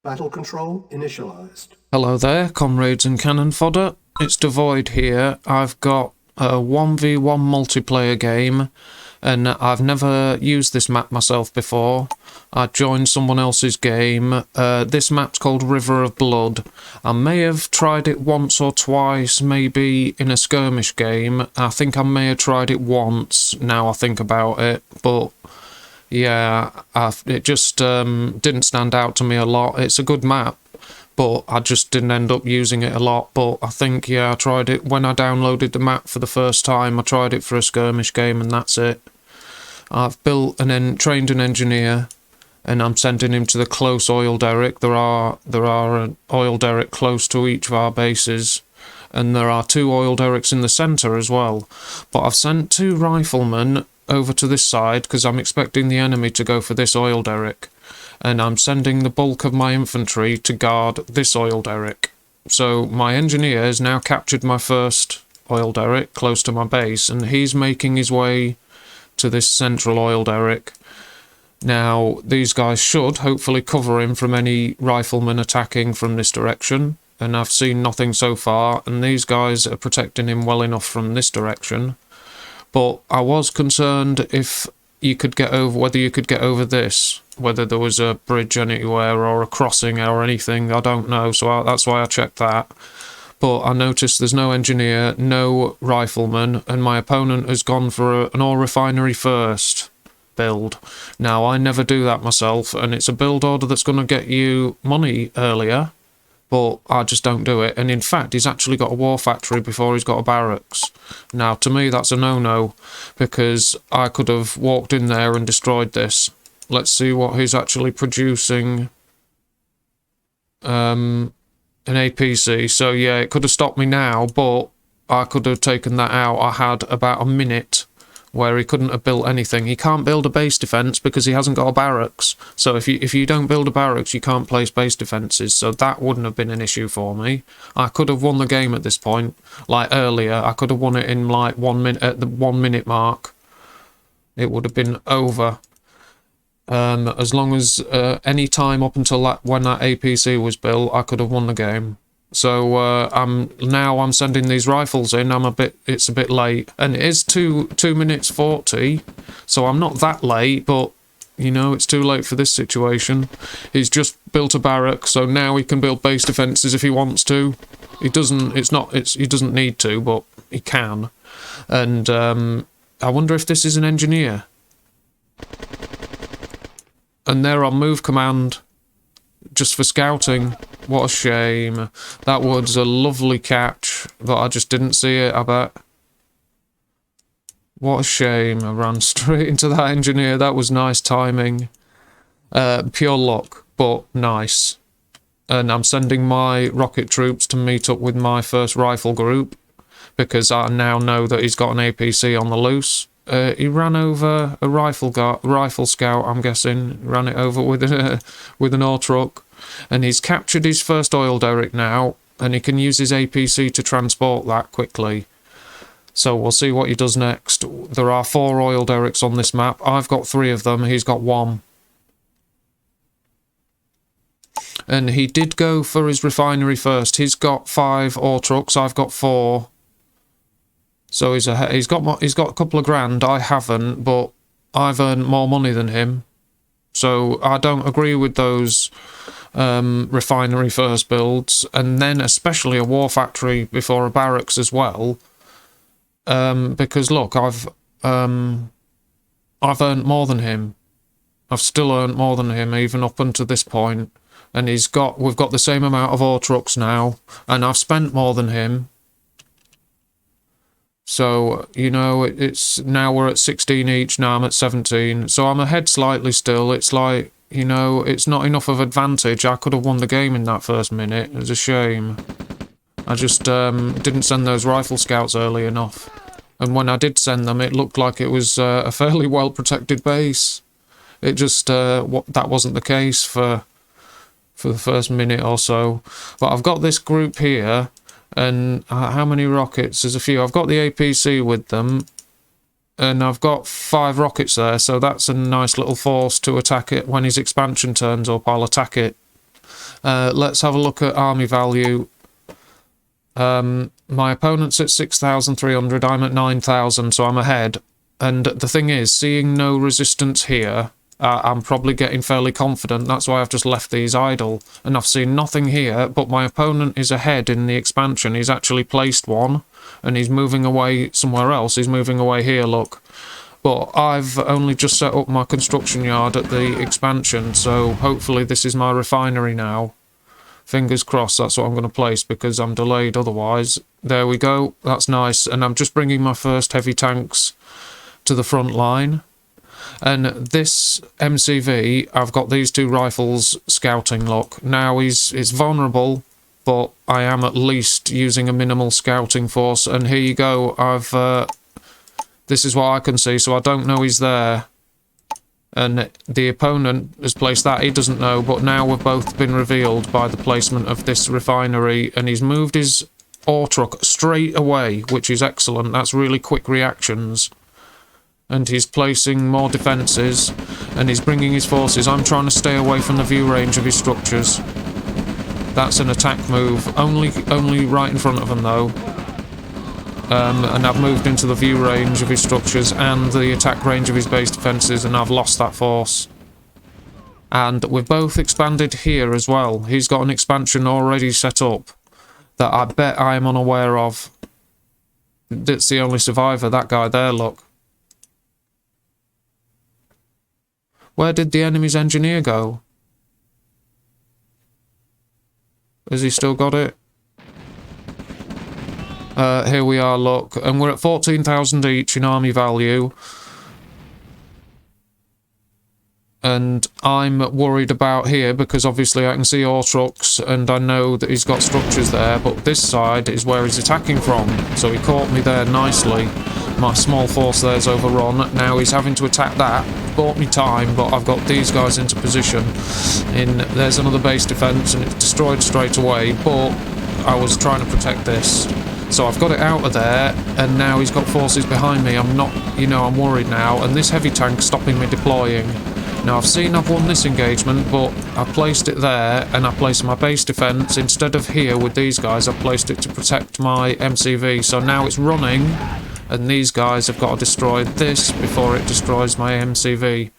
Battle control initialized. Hello there, comrades and cannon fodder. It's Dvoid here. I've got a 1v1 multiplayer game, and I've never used this map myself before. I joined someone else's game. This map's called River of Blood. I may have tried it once or twice, maybe in a skirmish game. I think I may have tried it once, now I think about it, but yeah, it just didn't stand out to me a lot. It's a good map, but I just didn't end up using it a lot. But I think, yeah, I tried it when I downloaded the map for the first time. I tried it for a skirmish game, and that's it. I've built and trained an engineer, and I'm sending him to the close oil derrick. There are an oil derrick close to each of our bases, and there are 2 oil derricks in the centre as well. But I've sent 2 riflemen over to this side because I'm expecting the enemy to go for this oil derrick, and I'm sending the bulk of my infantry to guard this oil derrick. So my engineer has now captured my first oil derrick close to my base, and he's making his way to this central oil derrick. Now these guys should hopefully cover him from any riflemen attacking from this direction, and I've seen nothing so far, and these guys are protecting him well enough from this direction. But I was concerned if you could get over, whether you could get over this, whether there was a bridge anywhere or a crossing or anything, I don't know, so that's why I checked that. But I noticed there's no engineer, no rifleman, and my opponent has gone for an ore refinery first build. Now, I never do that myself, and it's a build order that's going to get you money earlier, but I just don't do it. And in fact, he's actually got a war factory before he's got a barracks. Now, to me, that's a no-no, because I could have walked in there and destroyed this. Let's see what he's actually producing. An APC. So, yeah, it could have stopped me now, but I could have taken that out. I had about a minute where he couldn't have built anything. He can't build a base defence because he hasn't got a barracks. So if you don't build a barracks, you can't place base defences. So that wouldn't have been an issue for me. I could have won the game at this point. Like earlier, I could have won it in like 1 minute, at the 1 minute mark. It would have been over. As long as any time up until when that APC was built, I could have won the game. So I'm sending these rifles in. It's a bit late, and it is 2 minutes 40, so I'm not that late, but you know, it's too late for this situation. He's just built a barrack, so now he can build base defences if he wants to. He doesn't need to, but he can. And I wonder if this is an engineer. And they're on move command, just for scouting. What a shame. That was a lovely catch, but I just didn't see it, I bet. What a shame. I ran straight into that engineer. That was nice timing. Pure luck, but nice. And I'm sending my rocket troops to meet up with my first rifle group, because I now know that he's got an APC on the loose. He ran over a rifle scout, I'm guessing. Ran it over with an ore truck. And he's captured his first oil derrick now, and he can use his APC to transport that quickly. So we'll see what he does next. There are 4 oil derricks on this map. I've got 3 of them, he's got 1. And he did go for his refinery first. He's got 5 ore trucks, I've got 4. So he's got a couple of grand, I haven't, but I've earned more money than him. So I don't agree with those refinery first builds, and then especially a war factory before a barracks as well. Because look, I've earned more than him. I've still earned more than him even up until this point, and we've got the same amount of ore trucks now, and I've spent more than him. So, you know, now we're at 16 each, now I'm at 17. So I'm ahead slightly still. It's like, you know, it's not enough of advantage. I could have won the game in that first minute. It was a shame. I just didn't send those rifle scouts early enough. And when I did send them, it looked like it was a fairly well-protected base. It just, that wasn't the case for the first minute or so. But I've got this group here. And how many rockets? There's a few. I've got the APC with them, and I've got 5 rockets there, so that's a nice little force to attack it when his expansion turns up. I'll attack it. Let's have a look at army value. My opponent's at 6,300, I'm at 9,000, so I'm ahead. And the thing is, seeing no resistance here, I'm probably getting fairly confident. That's why I've just left these idle. And I've seen nothing here, but my opponent is ahead in the expansion. He's actually placed one, and he's moving away somewhere else. He's moving away here, look. But I've only just set up my construction yard at the expansion, so hopefully this is my refinery now. Fingers crossed that's what I'm going to place, because I'm delayed otherwise. There we go, that's nice. And I'm just bringing my first heavy tanks to the front line. And this MCV, I've got these two rifles scouting, look. Now it's vulnerable, but I am at least using a minimal scouting force. And here you go, this is what I can see, so I don't know he's there. And the opponent has placed that, he doesn't know, but now we've both been revealed by the placement of this refinery, and he's moved his ore truck straight away, which is excellent. That's really quick reactions. And he's placing more defences, and he's bringing his forces. I'm trying to stay away from the view range of his structures. That's an attack move, only right in front of him though. And I've moved into the view range of his structures and the attack range of his base defences, and I've lost that force. And we've both expanded here as well. He's got an expansion already set up that I bet I am unaware of. That's the only survivor, that guy there, look. Where did the enemy's engineer go? Has he still got it? Here we are, look, and we're at 14,000 each in army value. And I'm worried about here because obviously I can see ore trucks and I know that he's got structures there, but this side is where he's attacking from. So he caught me there nicely. My small force there's overrun. Now he's having to attack that. Bought me time, but I've got these guys into position. There's another base defence and it's destroyed straight away, but I was trying to protect this. So I've got it out of there, and now he's got forces behind me. I'm not, I'm worried now, and this heavy tank's stopping me deploying. Now I've seen I've won this engagement, but I placed it there, and I placed my base defence instead of here with these guys. I've placed it to protect my MCV, so now it's running, and these guys have got to destroy this before it destroys my MCV.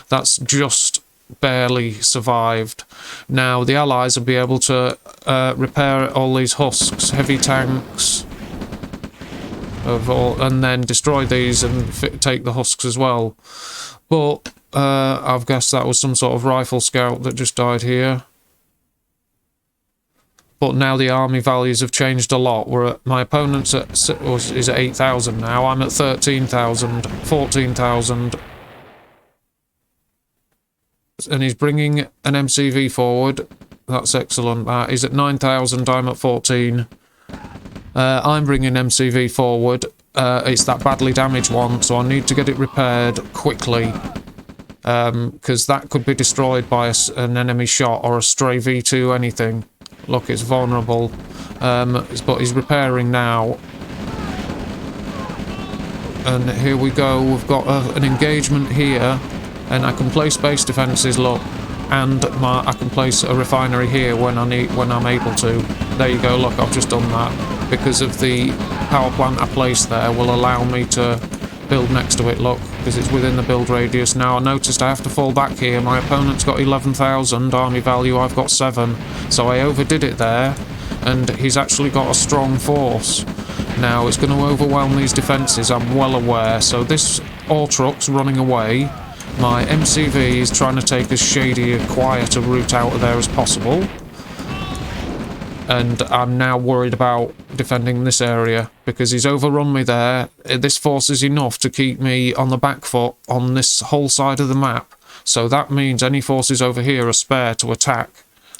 That's just barely survived. Now the Allies will be able to repair all these husks, heavy tanks, and then destroy these and take the husks as well. But I've guessed that was some sort of rifle scout that just died here. But now the army values have changed a lot. My opponent's is at 8,000 now. I'm at 13,000, 14,000. And he's bringing an MCV forward. That's excellent. He's at 9,000, I'm at 14. I'm bringing MCV forward. It's that badly damaged one, so I need to get it repaired quickly. Because that could be destroyed by an enemy shot or a stray V2, anything. Look, it's vulnerable. But he's repairing now. And here we go. We've got an engagement here. And I can place base defences, look, and I can place a refinery here when I'm able to. There you go, look, I've just done that. Because of the power plant I placed there will allow me to build next to it, look, because it's within the build radius. Now I noticed I have to fall back here. My opponent's got 11,000 army value, I've got 7. So I overdid it there, and he's actually got a strong force. Now it's going to overwhelm these defences, I'm well aware. So this ore truck's running away. My MCV is trying to take as shady, quieter route out of there as possible. And I'm now worried about defending this area, because he's overrun me there. This force is enough to keep me on the back foot on this whole side of the map. So that means any forces over here are spare to attack.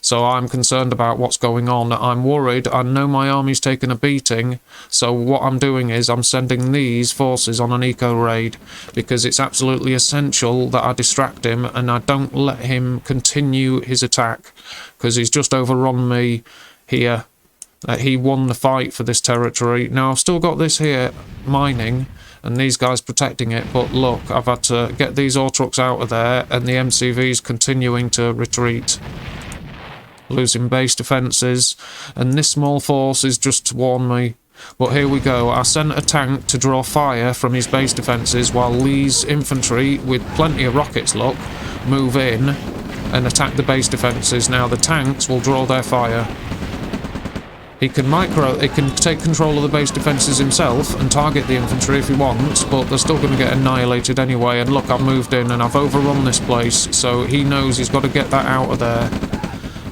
So I'm concerned about what's going on. I'm worried. I know my army's taken a beating. So what I'm doing is I'm sending these forces on an eco raid, because it's absolutely essential that I distract him and I don't let him continue his attack, because he's just overrun me here. He won the fight for this territory. Now I've still got this here mining and these guys protecting it, but look, I've had to get these ore trucks out of there and the MCV's continuing to retreat. losing base defences, and this small force is just to warn me. But here we go. I sent a tank to draw fire from his base defences while Lee's infantry, with plenty of rockets, look, move in and attack the base defences. Now the tanks will draw their fire. He can take control of the base defences himself and target the infantry if he wants, but they're still going to get annihilated anyway. And look, I've moved in and I've overrun this place, so he knows he's got to get that out of there.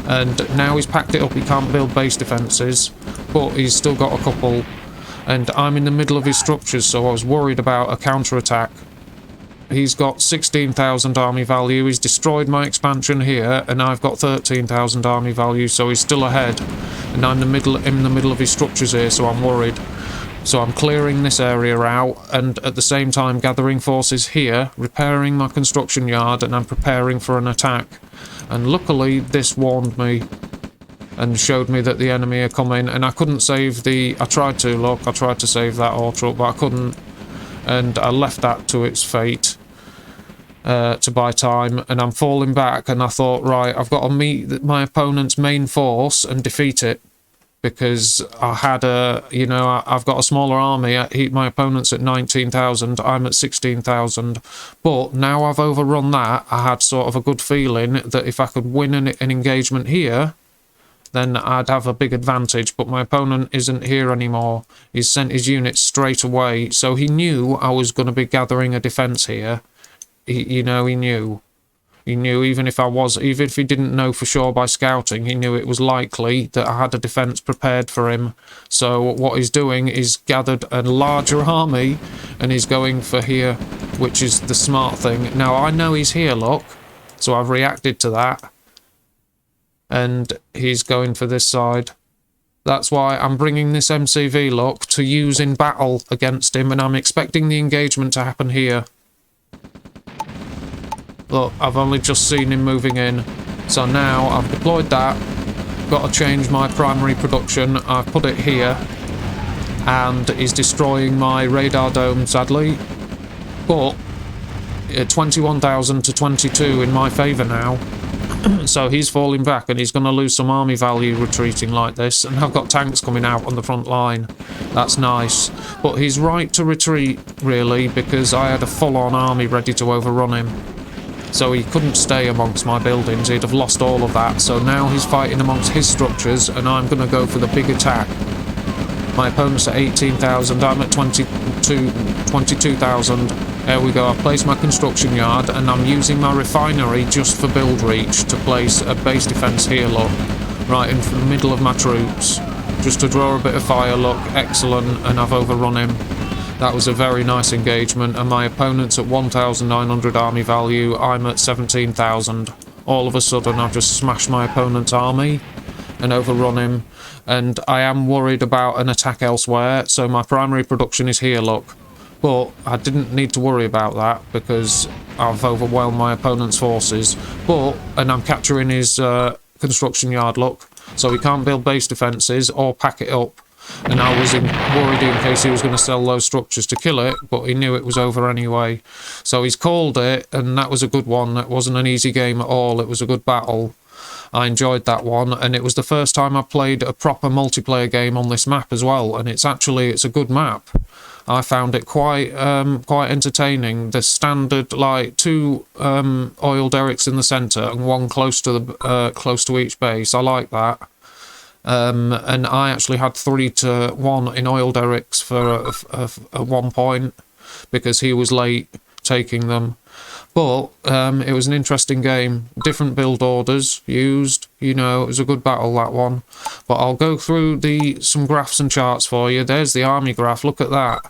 And now he's packed it up, he can't build base defences, but he's still got a couple. And I'm in the middle of his structures, so I was worried about a counter-attack. He's got 16,000 army value, he's destroyed my expansion here, and I've got 13,000 army value, so he's still ahead. And I'm in the middle of his structures here, so I'm worried. So I'm clearing this area out, and at the same time gathering forces here, repairing my construction yard, and I'm preparing for an attack. And luckily this warned me and showed me that the enemy are coming, and I couldn't save the... I tried to save that auto, but I couldn't, and I left that to its fate to buy time, and I'm falling back, and I thought, right, I've got to meet my opponent's main force and defeat it, because I had I've got a smaller army. My opponent's at 19,000, I'm at 16,000, but now I've overrun that, I had sort of a good feeling that if I could win an engagement here, then I'd have a big advantage, but my opponent isn't here anymore. He's sent his units straight away, so he knew I was going to be gathering a defence here. He knew. He knew, even if he didn't know for sure by scouting, he knew it was likely that I had a defence prepared for him. So what he's doing is gathered a larger army, and he's going for here, which is the smart thing. Now, I know he's here, look, so I've reacted to that. And he's going for this side. That's why I'm bringing this MCV, look, to use in battle against him, and I'm expecting the engagement to happen here. Look, I've only just seen him moving in. So now I've deployed that, got to change my primary production, I've put it here, and he's destroying my radar dome, sadly. But 21,000 to 22 in my favour now. So he's falling back, and he's going to lose some army value retreating like this, and I've got tanks coming out on the front line. That's nice. But he's right to retreat, really, because I had a full-on army ready to overrun him. So he couldn't stay amongst my buildings, he'd have lost all of that. So now he's fighting amongst his structures, and I'm going to go for the big attack. My opponent's at 18,000, I'm at 22,000. There we go, I've placed my construction yard, and I'm using my refinery just for build reach to place a base defence here, look. Right in the middle of my troops. Just to draw a bit of fire, look, excellent, and I've overrun him. That was a very nice engagement, and my opponent's at 1,900 army value, I'm at 17,000. All of a sudden I've just smashed my opponent's army and overrun him, and I am worried about an attack elsewhere, so my primary production is here, look. But I didn't need to worry about that because I've overwhelmed my opponent's forces. And I'm capturing his construction yard, look, so he can't build base defences or pack it up. And I was worried in case he was going to sell those structures to kill it, but he knew it was over anyway. So he's called it, and that was a good one. It wasn't an easy game at all, it was a good battle. I enjoyed that one, and it was the first time I played a proper multiplayer game on this map as well, and it's a good map. I found it quite entertaining. The standard, like, 2 oil derricks in the centre and one close to each base. I like that. And I actually had 3-1 in oil derricks for at one point because he was late taking them. But it was an interesting game. Different build orders used. It was a good battle, that one. But I'll go through some graphs and charts for you. There's the army graph. Look at that.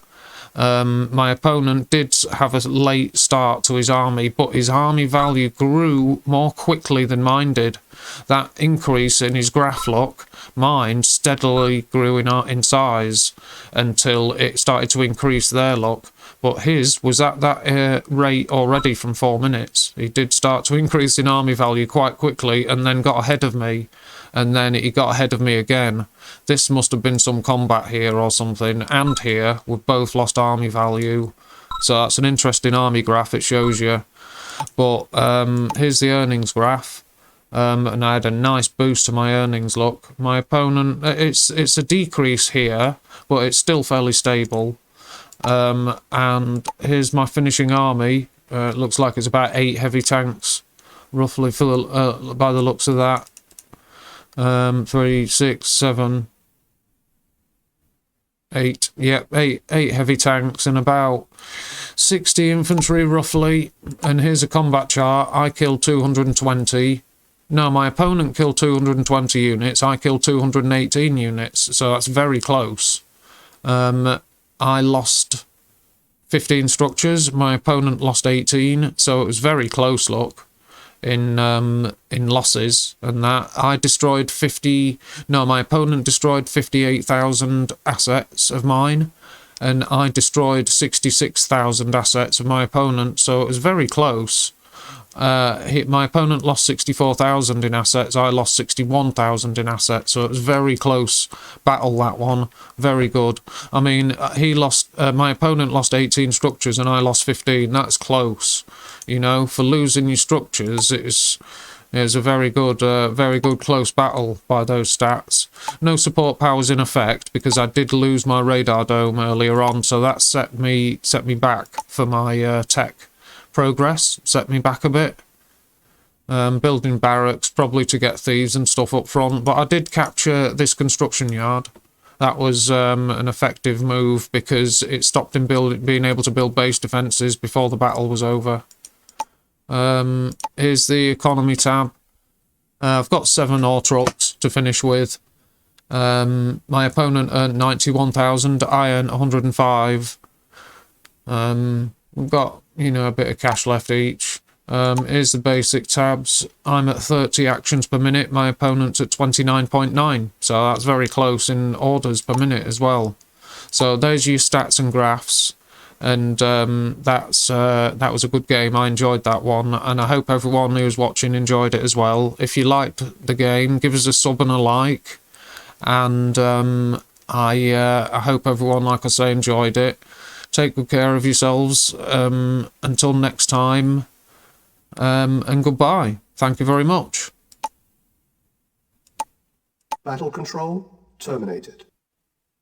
My opponent did have a late start to his army, but his army value grew more quickly than mine did. That increase in his graph, look, mine steadily grew in size until it started to increase there, look. But his was at that rate already from 4 minutes. He did start to increase in army value quite quickly and then got ahead of me. And then he got ahead of me again. This must have been some combat here or something. And here, we've both lost army value. So that's an interesting army graph, it shows you. But here's the earnings graph. and I had a nice boost to my earnings. Look, my opponent, it's a decrease here, but it's still fairly stable. And here's my finishing army. It looks like it's about 8 heavy tanks, roughly, for the, by the looks of that. 3, 6, 7, 8. Yep, 8 heavy tanks and about 60 infantry, roughly. And here's a combat chart. I killed 220. No, my opponent killed 220 units. I killed 218 units. So that's very close. I lost 15 structures. My opponent lost 18. So it was very close, look, in losses. And that I destroyed 50. No, my opponent destroyed 58,000 assets of mine, and I destroyed 66,000 assets of my opponent. So it was very close. My opponent lost 64,000 in assets. I lost 61,000 in assets. So it was very close battle, that one. Very good. I mean, he lost. My opponent lost 18 structures and I lost 15. That's close. You know, for losing your structures, it's a very good close battle by those stats. No support powers in effect because I did lose my radar dome earlier on, so that set me back for my tech progress. Set me back a bit. Building barracks, probably to get thieves and stuff up front, but I did capture this construction yard. That was an effective move because it stopped him being able to build base defences before the battle was over. Here's the economy tab. I've got 7 ore trucks to finish with. My opponent earned 91,000. I earned 105. We've got, you know, a bit of cash left each. Here's the basic tabs. I'm at 30 actions per minute. My opponent's at 29.9. So that's very close in orders per minute as well. So there's your stats and graphs. And that was a good game. I enjoyed that one, and I hope everyone who was watching enjoyed it as well. If you liked the game, give us a sub and a like, and I hope everyone, like I say, enjoyed it. Take good care of yourselves. Until next time, and goodbye. Thank you very much. Battle control terminated.